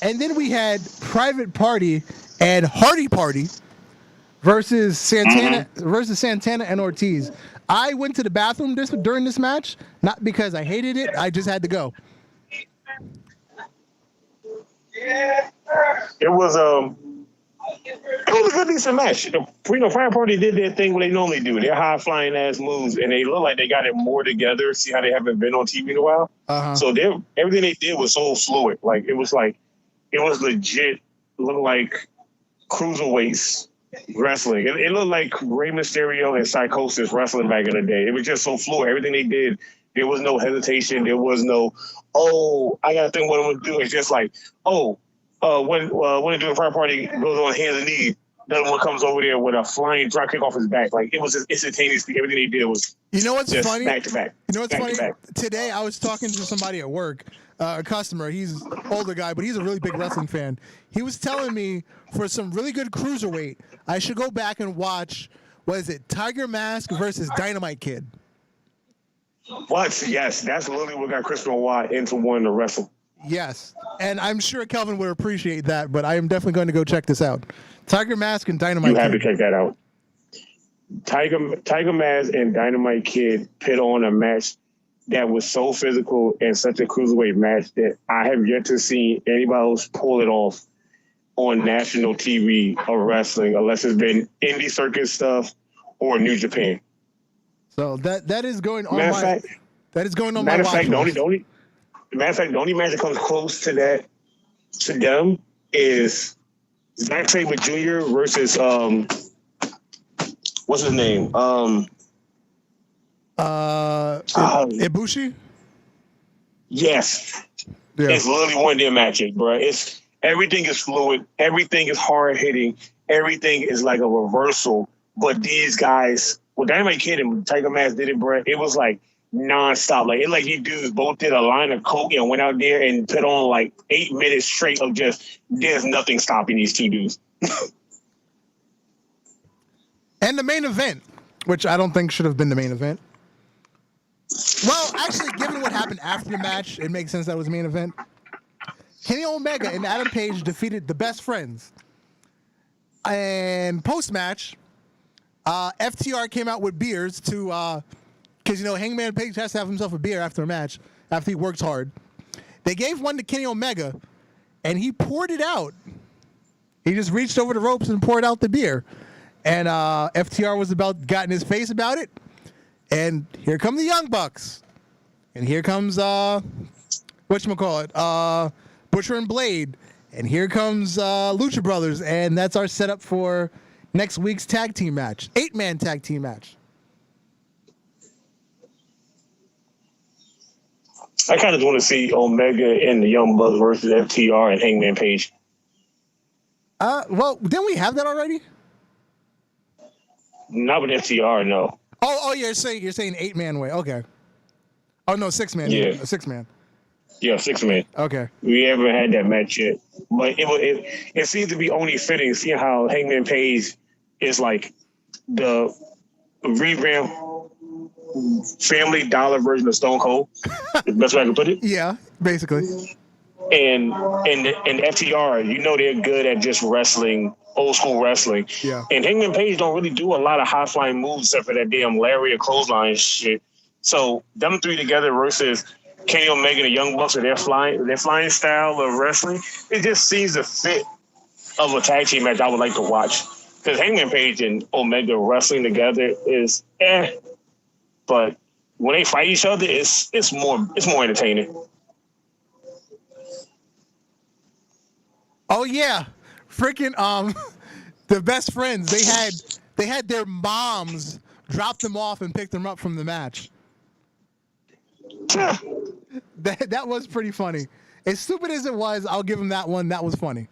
And then we had Private Party and Hardy Party versus Santana and Ortiz. I went to the bathroom during this match, not because I hated it. I just had to go. It was a good decent match. Private Party did their thing what they normally do. Their high flying ass moves, and they look like they got it more together. See how they haven't been on TV in a while. So everything they did was so fluid. It was legit. Looked like cruiserweights wrestling. It looked like Rey Mysterio and Psychosis wrestling back in the day. It was just so fluid. Everything they did, there was no hesitation. There was no, I got to think what I'm going to do. It's just like, when they do a Private Party goes on hands and knees, the other one comes over there with a flying drop kick off his back. Like, it was just instantaneously. Everything they did was funny? Back to back. You know what's funny? Today, I was talking to somebody at work, a customer. He's an older guy, but he's a really big wrestling fan. He was telling me for some really good cruiserweight, I should go back and watch, Tiger Mask versus Dynamite Kid. What? Yes, that's literally what got Chris Benoit into wanting to wrestle. Yes, and I'm sure Kelvin would appreciate that, but I am definitely going to go check this out. Tiger Mask and Dynamite. You have to Kid. check that out. Tiger Mask and Dynamite Kid put on a match that was so physical and such a cruiserweight match that I have yet to see anybody else pull it off on national TV or wrestling, unless it's been indie circuit stuff or New Japan. So that is going on Matter my. fact, That is going on matter my of fact, watch list. the only match that comes close to that to them is Zack Sabre Jr. versus what's his name? Ibushi. Yes. Yeah. It's literally one of their matches, bro. Everything is fluid, everything is hard hitting, everything is like a reversal. But these guys, well, Dynamite Kid and Tiger Mask did it, bro. It was like nonstop. Like you dudes both did a line of coke and went out there and put on like 8 minutes straight of just there's nothing stopping these two dudes. And the main event, which I don't think should have been the main event. Well, actually, given what happened after the match, it makes sense that it was the main event. Kenny Omega and Adam Page defeated the Best Friends. And post-match, FTR came out with beers to, because, Hangman Page has to have himself a beer after a match, after he works hard. They gave one to Kenny Omega, and he poured it out. He just reached over the ropes and poured out the beer. And FTR was got in his face about it. And here come the Young Bucks. And here comes, whatchamacallit, Butcher and Blade. And here comes Lucha Brothers. And that's our setup for next week's tag team match. 8-man tag team match. I kind of want to see Omega and the Young Bucks versus FTR and Hangman Page. Well, didn't we have that already? Not with FTR, no. Oh, you're saying 8-man way. Okay. Oh no, 6-man. Yeah, a 6-man. Yeah, 6-man. Okay. We haven't had that match yet, but it seems to be only fitting. Seeing how Hangman Page is like the revamp Family Dollar version of Stone Cold. The best way I can put it. Yeah, basically. And FTR, they're good at just wrestling, old school wrestling. Yeah. And Hangman Page don't really do a lot of high flying moves except for that damn lariat clothesline shit. So them three together versus Kenny Omega and the Young Bucks with their flying style of wrestling, it just seems the fit of a tag team match I would like to watch. Because Hangman Page and Omega wrestling together is but when they fight each other, it's more entertaining. Oh yeah, freaking the Best Friends. They had their moms drop them off and pick them up from the match. That was pretty funny. As stupid as it was, I'll give them that one. That was funny.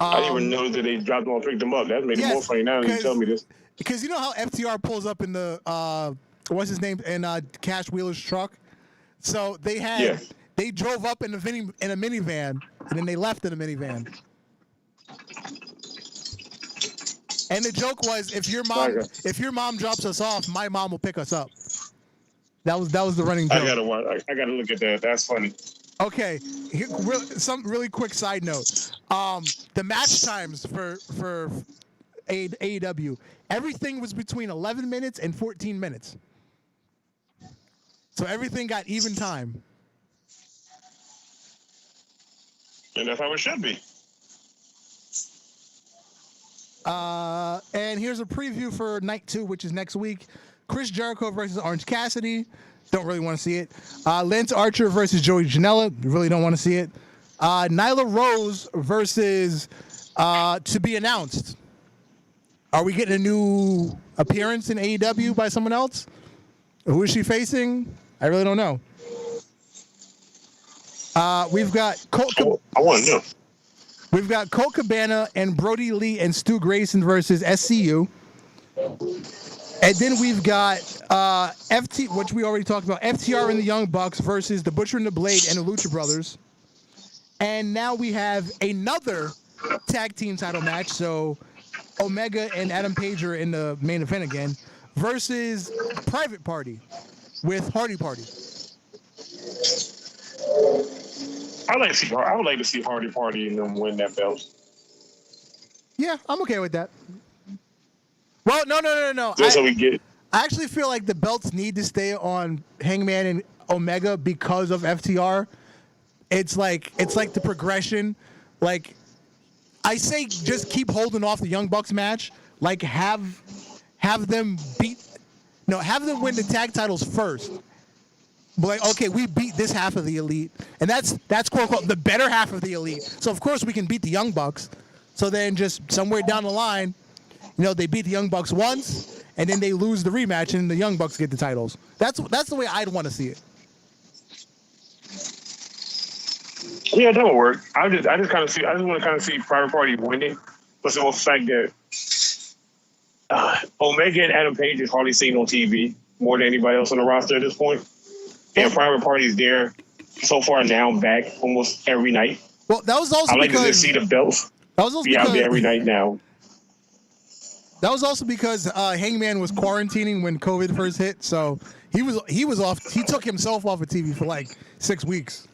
I didn't even know that they dropped them off and picked them up. That made it more funny now that you tell me this. Because you know how FTR pulls up in the what's his name, in Cash Wheeler's truck. So they drove up in a minivan, and then they left in a minivan. And the joke was, if your mom drops us off, my mom will pick us up. That was the running joke. I gotta look at that. That's funny. Okay, some really quick side note. The match times for AEW, everything was between 11 minutes and 14 minutes. So everything got even time. And that's how it should be. And here's a preview for night 2, which is next week. Chris Jericho versus Orange Cassidy. Don't really want to see it. Lance Archer versus Joey Janela. Really don't want to see it. Nyla Rose versus to be announced. Are we getting a new appearance in AEW by someone else? Who is she facing? I really don't know. We've got Colt. I want to know. We've got Colt Cabana and Brody Lee and Stu Grayson versus SCU. And then we've got which we already talked about, FTR and the Young Bucks versus the Butcher and the Blade and the Lucha Brothers. And now we have another tag team title match. So Omega and Adam Page are in the main event again versus Private Party with Hardy Party. I would like to see Hardy Party and them win that belt. Yeah, I'm okay with that. Well, no. Just so we get it. I actually feel like the belts need to stay on Hangman and Omega because of FTR. It's like the progression. Like, I say just keep holding off the Young Bucks match. Like, have them have them win the tag titles first. But like, okay, we beat this half of the Elite, and that's quote unquote the better half of the Elite. So of course we can beat the Young Bucks. So then just somewhere down the line, they beat the Young Bucks once, and then they lose the rematch, and the Young Bucks get the titles. That's the way I'd want to see it. Yeah, that would work. I just want to kind of see Private Party win it. But the fact that Omega and Adam Page is hardly seen on TV more than anybody else on the roster at this point. And Private Party's there so far now, back almost every night. Well, that was also I like because to just see the belts. That was also be out there every night now. That was also because Hangman was quarantining when COVID first hit, so he was off. He took himself off of TV for like 6 weeks.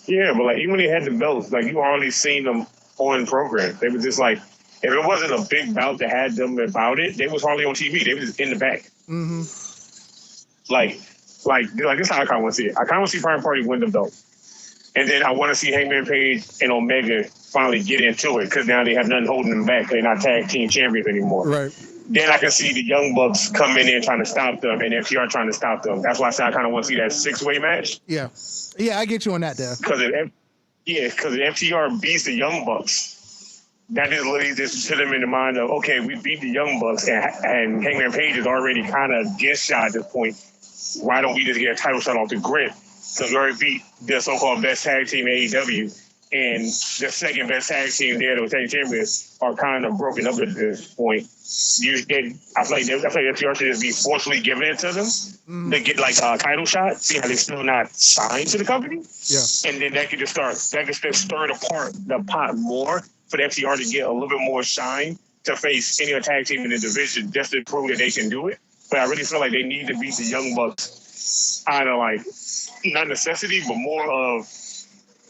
Yeah, but like even when they had the belts, like you already seen them on program. They were just like, if it wasn't a big bout that had them about it, they was hardly on TV. They was just in the back. Mm-hmm. Like this is how I kind of want to see it. I kind of want to see Private Party win the belt, and then I want to see Hangman Page and Omega finally get into it because now they have nothing holding them back. They're not tag team champions anymore. Right. Then I can see the Young Bucks come in there trying to stop them, and FTR trying to stop them. That's why I said I kind of want to see that 6-way match. Yeah, I get you on that there. Because if FTR beats the Young Bucks, that just literally just put them in the mind of, okay, we beat the Young Bucks, and Hangman Page is already kind of guest shot at this point. Why don't we just get a title shot off the grip? Because we already beat the so-called best tag team AEW, and the second best tag team there, the tag champions, are kind of broken up at this point. I feel like FTR should just be forcefully giving it to them to get like a title shot. See how they're still not signed to the company. Yeah, and then that could just stir the pot more for the FTR to get a little bit more shine to face any tag team in the division just to prove that they can do it. But I really feel like they need to beat the Young Bucks out of like not necessity, but more of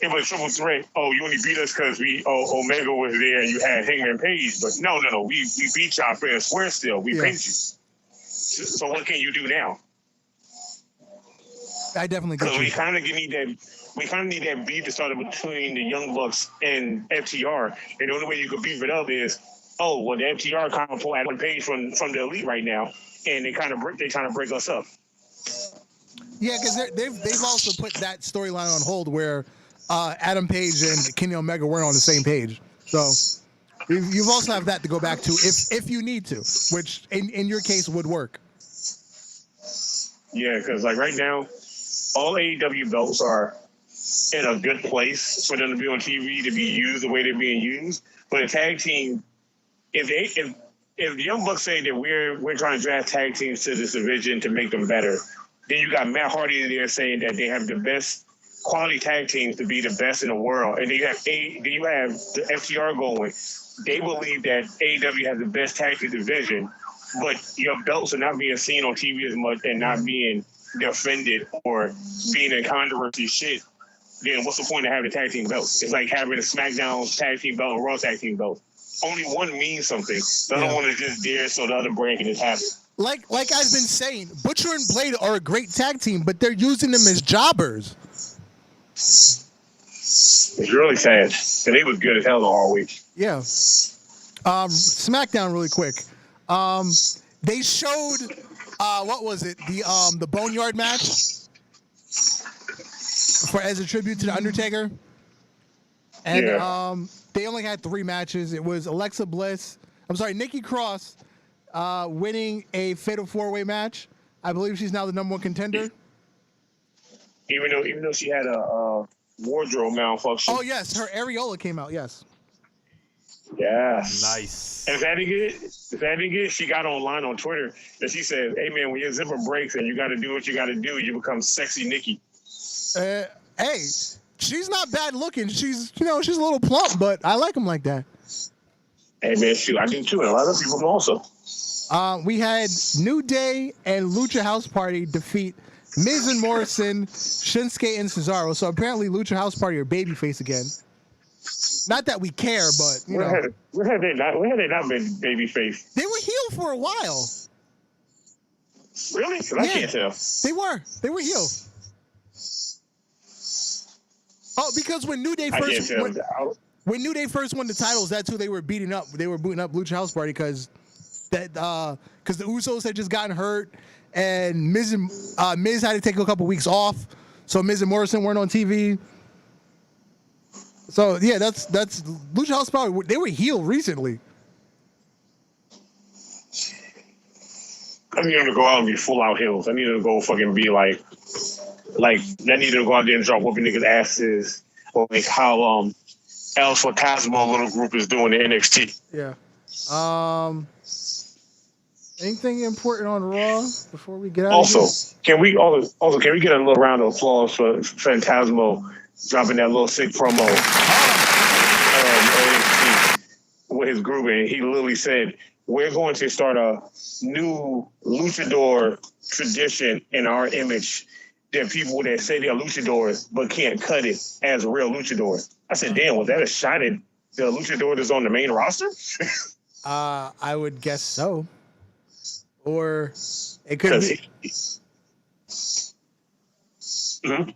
it was a triple threat. Oh, you only beat us because Omega was there and you had Hangman Page. But no, we beat y'all fair and square still. We pinned you. So what can you do now? I definitely get you. We kind of need that beef to start between the Young Bucks and FTR. And the only way you could beef it up is, the FTR kind of pull Adam Page from the Elite right now, and they trying to break us up. Yeah, because they've also put that storyline on hold where Adam Page and Kenny Omega weren't on the same page. So you've also have that to go back to if you need to, which in your case would work. Yeah, because like right now, all AEW belts are in a good place for them to be on TV, to be used the way they're being used. But a tag team, if the Young Bucks say that we're trying to draft tag teams to this division to make them better, then you got Matt Hardy in there saying that they have the best quality tag teams to be the best in the world, and then you have the FTR going. They believe that AEW has the best tag team division, but your belts are not being seen on TV as much and not being defended or being in controversy shit. Then what's the point of having a tag team belt? It's like having a SmackDown tag team belt and Raw tag team belt. Only one means something. The other one is just there so the other brand can just have it. Like I've been saying, Butcher and Blade are a great tag team, but they're using them as jobbers. It's really sad. And they was good as hell all week. Yeah. SmackDown really quick. They showed what was it? The Boneyard match as a tribute to the Undertaker. And they only had 3 matches. It was Nikki Cross winning a Fatal 4-Way match. I believe she's now the #1 contender. Even though she had a wardrobe malfunction. Oh yes, her areola came out. Yes. Yes. Nice. And if that didn't get, she got online on Twitter and she said, "Hey man, when your zipper breaks and you got to do what you got to do, you become sexy Nikki." Hey, she's not bad looking. She's a little plump, but I like them like that. Hey man, shoot, I do too, and a lot of people also. We had New Day and Lucha House Party defeat Miz and Morrison, Shinsuke and Cesaro. So apparently Lucha House Party are babyface again. Not that we care, but you know. Where have they not been babyface? They were heel for a while. Really? 'Cause I can't tell. They were heel. Oh, because when New Day first when New Day first won the titles, that's who they were beating up. They were booting up Lucha House Party because the Usos had just gotten hurt, and Miz had to take a couple weeks off, so Miz and Morrison weren't on TV. So yeah, that's Lucha House Party. They were heel recently. I need them to go out and be full out heels. I need them to go fucking be like I need them to go out there and drop whooping niggas' asses, or like how El Fantasma little group is doing in NXT. Yeah. Anything important on Raw before we get out? Also, can we get a little round of applause for Phantasmo dropping that little sick promo with his group, and he literally said, "We're going to start a new luchador tradition in our image. There are people that say they're luchadors but can't cut it as real luchadors." I said, "Damn, was that a shot at the luchador that's on the main roster?" I would guess so. Or it could be. Mm-hmm.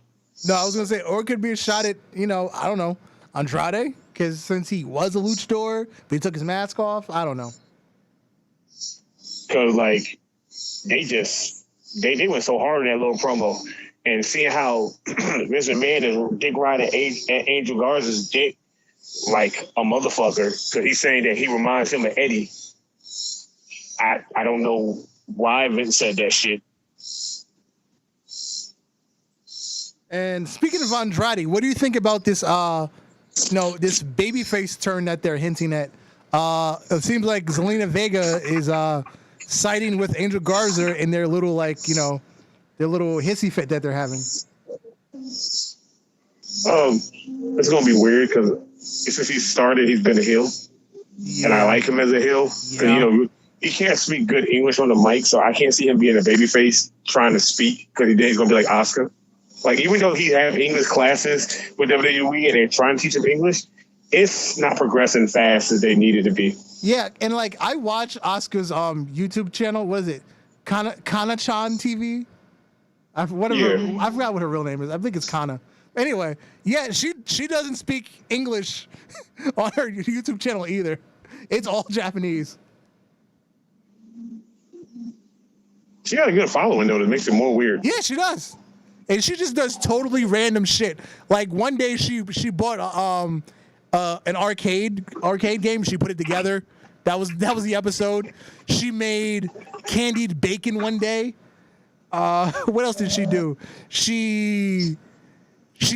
No, I was gonna say, or it could be a shot at, I don't know, Andrade, because since he was a luchador, but he took his mask off. I don't know. Because they went so hard in that little promo, and seeing how Vince McMahon is dick riding Angel Garza's dick like a motherfucker, because he's saying that he reminds him of Eddie. I don't know why Vince said that shit. And speaking of Andrade, what do you think about this? This babyface turn that they're hinting at. It seems like Zelina Vega is siding with Angel Garza in their little their little hissy fit that they're having. It's gonna be weird because since he started, he's been a heel, and I like him as a heel because he can't speak good English on the mic, so I can't see him being a babyface trying to speak because he's gonna be like Oscar. Like, even though he have English classes with WWE and they're trying to teach him English, it's not progressing fast as they needed to be. Yeah, and I watch Oscar's YouTube channel. What is it? Kana-chan TV? I forgot what her real name is. I think it's Kana. Anyway, yeah, she doesn't speak English on her YouTube channel either. It's all Japanese. She got a good following though that makes it more weird. Yeah, she does. And she just does totally random shit. Like one day she bought an arcade game. She put it together. That was the episode. She made candied bacon one day. What else did she do? She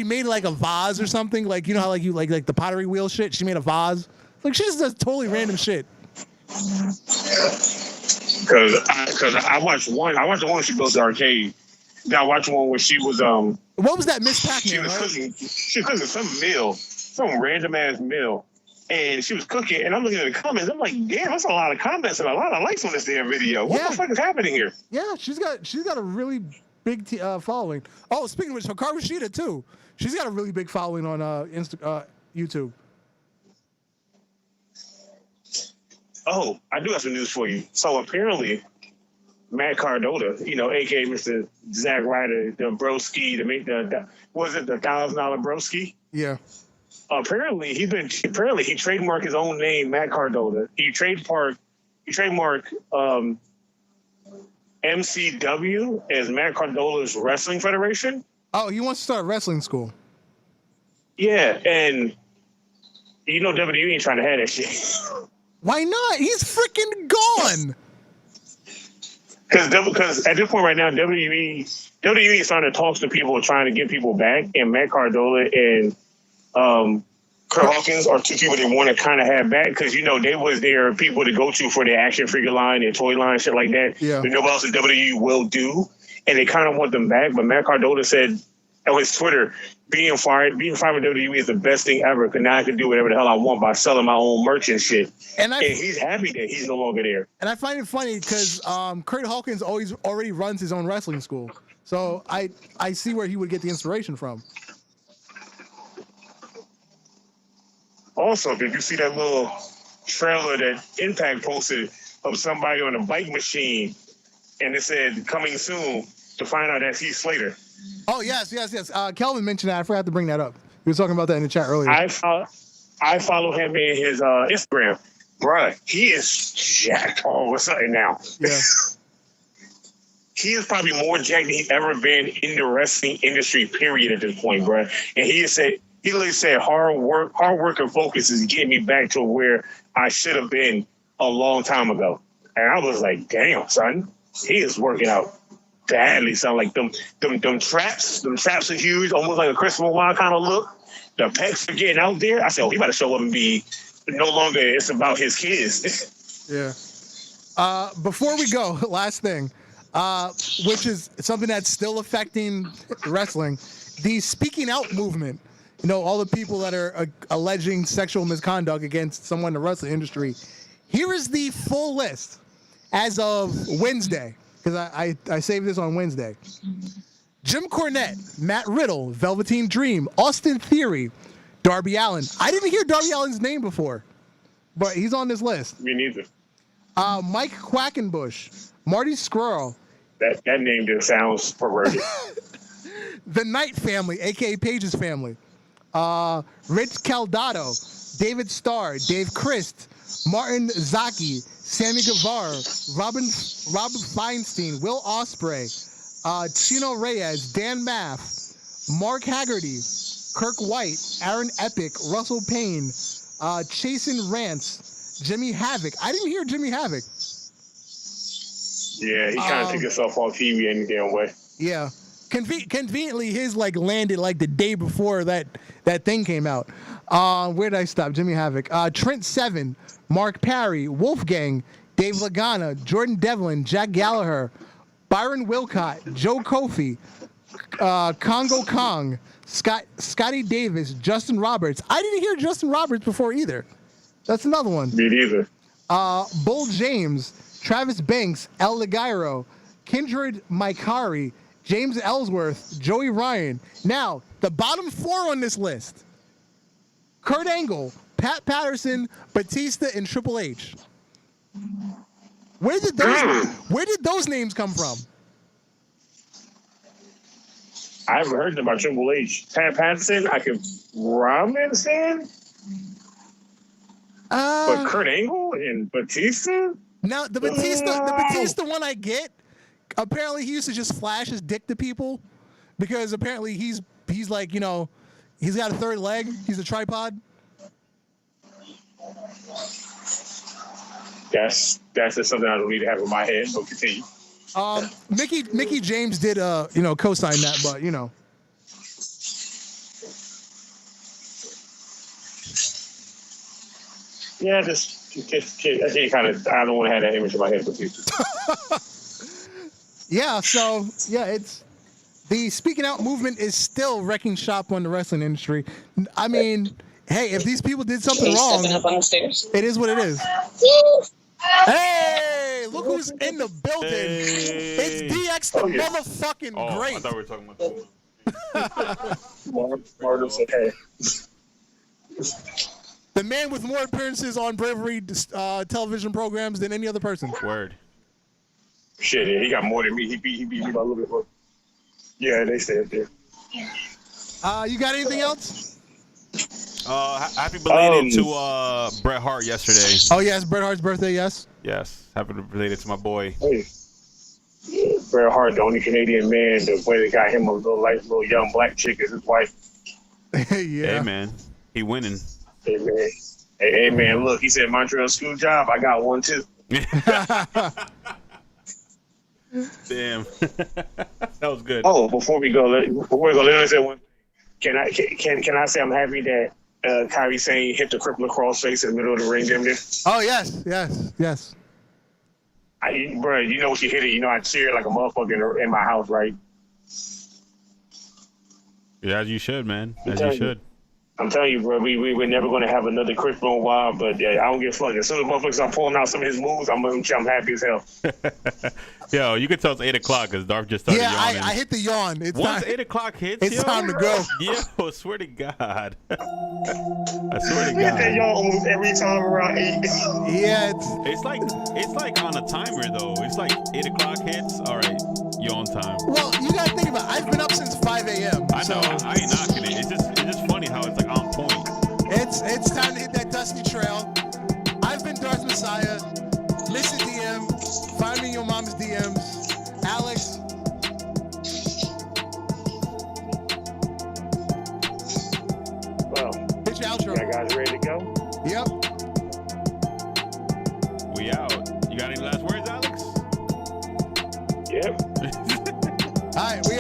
made like a vase or something. Like, you know how you like the pottery wheel shit? She made a vase. Like, she just does totally random shit. Because I watched one. I watched the one she built the arcade. Then I watched one where she was What was that Miss Pac-Man? She was cooking some random ass meal, and she was cooking. And I'm looking at the comments. I'm like, damn, that's a lot of comments and a lot of likes on this damn video. What the fuck is happening here? Yeah, she's got a really big following. Oh, speaking of which, Hikaru Shida too. She's got a really big following on YouTube. Oh, I do have some news for you. So apparently, Matt Cardona, aka Mr. Zack Ryder, the broski, the $1,000 broski? Yeah. Apparently he trademarked his own name, Matt Cardona. He trademarked MCW as Matt Cardona's Wrestling Federation. Oh, he wants to start a wrestling school. Yeah, and WWE ain't trying to have that shit. Why not? He's freaking gone. Because at this point right now, WWE is starting to talk to people, trying to get people back, and Matt Cardona and Curt Hawkins are two people they want to kind of have back because they was their people to go to for their action figure line, their toy line, shit like that. Yeah. That nobody else in WWE will do, and they kind of want them back. But Matt Cardona said on his Twitter, being fired from WWE is the best thing ever because now I can do whatever the hell I want by selling my own merch and shit. And he's happy that he's no longer there. And I find it funny because Curt Hawkins already runs his own wrestling school. So I see where he would get the inspiration from. Also, did you see that little trailer that Impact posted of somebody on a bike machine, and it said "coming soon" to find out that's Heath Slater? Oh yes. Kelvin mentioned that. I forgot to bring that up. He was talking about that in the chat earlier. I follow him in his Instagram. Bruh, he is jacked all of a sudden now. Yeah. He is probably more jacked than he's ever been in the wrestling industry, period, at this point, bruh. And he literally said hard work and focus is getting me back to where I should have been a long time ago. And I was like, damn, son, he is working out badly. Sound like them traps are huge, almost like a Chris Benoit kind of look. The pecs are getting out there. I said, oh, he about to show up and be no longer it's about his kids. Yeah. Before we go, last thing, which is something that's still affecting wrestling, the speaking out movement. You know, all the people that are alleging sexual misconduct against someone in the wrestling industry. Here is the full list as of Wednesday, because I saved this on Wednesday. Jim Cornette, Matt Riddle, Velveteen Dream, Austin Theory, Darby Allin. I didn't hear Darby Allin's name before, but he's on this list. Me neither. Mike Quackenbush, Marty Scurll. That name just sounds perverted. The Knight family, a.k.a. Page's family. Rich Caldato, David Starr, Dave Christ, Martin Zaki, Sammy Guevara, Robin Feinstein, Will Ospreay, Chino Reyes, Dan Maff, Mark Haggerty, Kirk White, Aaron Epic, Russell Payne, Chasen Rance, Jimmy Havoc. I didn't hear Jimmy Havoc. Yeah, he kind of took himself off TV any damn way. Yeah. Conveniently, his landed the day before that thing came out. Where did I stop? Jimmy Havoc. Trent Seven, Mark Parry, Wolfgang, Dave Lagana, Jordan Devlin, Jack Gallagher, Byron Wilcott, Joe Kofi, Congo Kong, Scotty Davis, Justin Roberts. I didn't hear Justin Roberts before either. That's another one. Me neither. Bull James, Travis Banks, El Ligero, Kindred Maikari, James Ellsworth, Joey Ryan. Now, the bottom four on this list: Kurt Angle, Pat Patterson, Batista, and Triple H. Where did those names come from? I haven't heard about Triple H. Pat Patterson, I can understand. But Kurt Angle and Batista? Now the Batista one I get. Apparently he used to just flash his dick to people because apparently he's like, you know, he's got a third leg. He's a tripod. That's just something I don't need to have in my head. So continue. Mickey James did co-sign that, but you know. Yeah, I don't want to have that image in my head with you. Yeah, so it's the speaking out movement is still wrecking shop on the wrestling industry. I mean, hey, if these people did something wrong, up on the stairs? It is what it is. Hey, look who's in the building. Hey. It's DX the motherfucking great. I thought we were talking about Martin said, hey. The man with more appearances on Bravery television programs than any other person. Word. Shit, yeah, he got more than me. He beat me by a little bit more. Yeah, they stay up there. You got anything else? Happy belated to Bret Hart yesterday. Oh yes, Bret Hart's birthday. Yes. Yes, happy belated to my boy. Hey, Bret Hart, the only Canadian man, the way they got him a little young black chick is his wife. Yeah. Hey man, he winning. Hey man, look, he said Montreal school job. I got one too. Damn, that was good. Oh, before we go, let me say one. Can I say I'm happy that Kyrie Sane hit the crippler crossface in the middle of the ring, damn near? Oh yes. Bro, you know what you hit it. You know I cheered like a motherfucker in my house, right? Yeah, as you should, man. As you should. I'm telling you, bro, we're never going to have another Chris for a while, but yeah, I don't give a fuck. As soon as motherfuckers start pulling out some of his moves, I'm happy as hell. Yo, you can tell it's 8 o'clock because Darth just started yawning. I hit the yawn. It's Once time, 8 o'clock hits, it's time to go. Yo, swear to God. I swear to We get that God. y'all almost every time around 8. Yeah, It's like on a timer though. It's like 8 o'clock hits. All right, you're on time. well, you gotta think about it. I've been up since 5 a.m. I know. I ain't knocking it. It's just funny how it's like on point. It's time to hit that dusty trail. I've been Darth Messiah, Mrs. DM. Find me in your mama's DMs. Alex. Well, Hit your outro. you guys ready to go? Yep. We out. You got any last words, Alex? Yep. All right, we